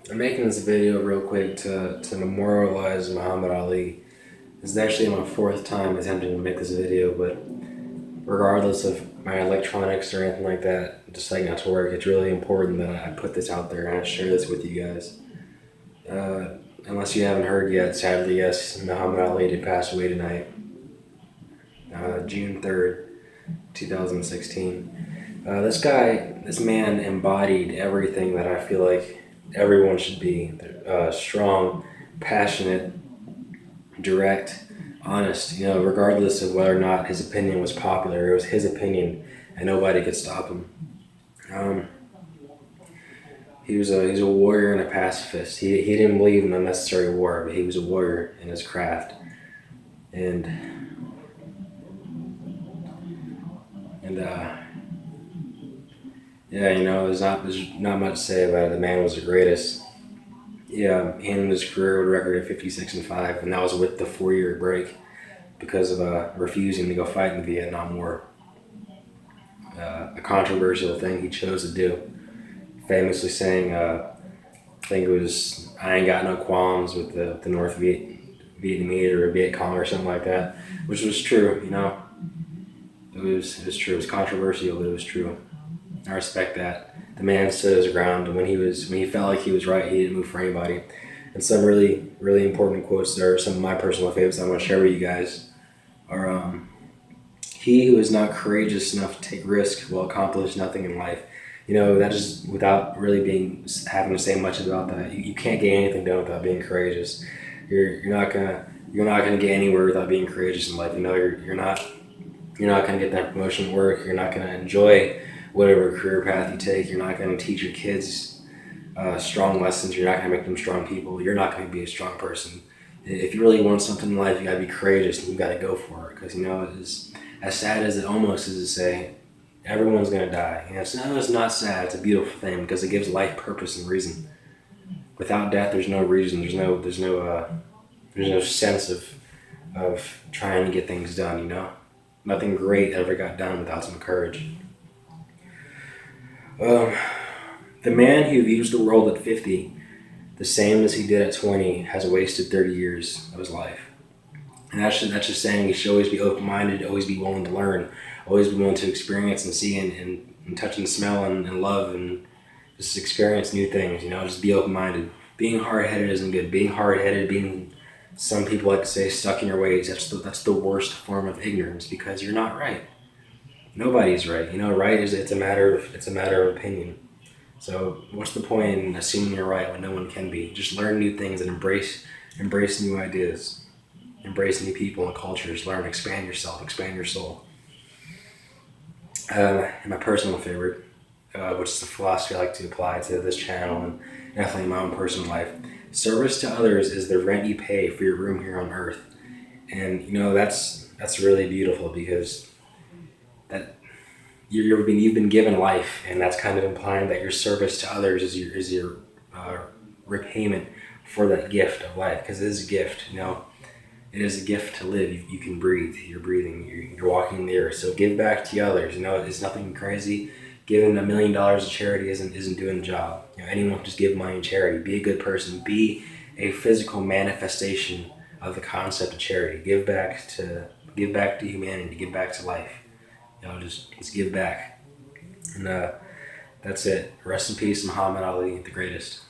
I'm making this video real quick to memorialize Muhammad Ali. This is actually my fourth time attempting to make this video, but regardless of my electronics or anything like that deciding not to work, it's really important that I put this out there and I share this with you guys. Unless you haven't heard yet, sadly, yes, Muhammad Ali did pass away tonight, June 3rd, 2016. This man embodied everything that I feel like everyone should be. Strong, passionate, direct, honest, regardless of whether or not his opinion was popular. It was his opinion and nobody could stop him. He was a warrior and a pacifist. He didn't believe in unnecessary war, but he was a warrior in his craft. And yeah, there's not much to say about it. The man was the greatest. Yeah, he ended his career with a record of 56-5, and that was with the 4-year break because of refusing to go fight in the Vietnam War. A controversial thing he chose to do, famously saying, I think it was, "I ain't got no qualms with the North Vietnamese or Viet Cong" or something like that, which was true. It was true. It was controversial, but it was true. I respect that. The man stood his ground, and when he felt like he was right, he didn't move for anybody. And some really, really important quotes there, some of my personal favorites I want to share with you guys are, "He who is not courageous enough to take risk will accomplish nothing in life." That just, without really having to say much about that, you can't get anything done without being courageous. You're not gonna get anywhere without being courageous in life. You're not gonna get that promotion at work. You're not gonna enjoy whatever career path you take. You're not going to teach your kids strong lessons. You're not going to make them strong people. You're not going to be a strong person. If you really want something in life, you got to be courageous and you got to go for it. Because as sad as it almost is to say, everyone's going to die. It's not sad. It's a beautiful thing because it gives life purpose and reason. Without death, there's no reason. There's no sense of trying to get things done. Nothing great ever got done without some courage. The man who views the world at 50 the same as he did at 20 has wasted 30 years of his life. And that's just saying he should always be open-minded, always be willing to learn, always be willing to experience and see and touch and smell and love and just experience new things, just be open-minded. Being hard-headed isn't good. Being hard-headed, being, some people like to say, stuck in your ways, that's the worst form of ignorance because you're not right. Nobody's right. Right is it's a matter of opinion. So what's the point in assuming you're right when no one can be? Just learn new things and embrace new ideas, embrace new people and cultures. Learn, expand yourself, expand your soul. And my personal favorite, which is the philosophy I like to apply to this channel and definitely in my own personal life: service to others is the rent you pay for your room here on Earth. And that's really beautiful because that you've been given life, and that's kind of implying that your service to others is your repayment for that gift of life, because it is a gift. It is a gift to live. You can breathe. You're breathing. You're walking in the earth. So give back to others. It's nothing crazy. Giving $1 million to charity isn't doing the job. Anyone can just give money to charity. Be a good person. Be a physical manifestation of the concept of charity. Give back to humanity. Give back to life. Just give back. And that's it. Rest in peace, Muhammad Ali, the greatest.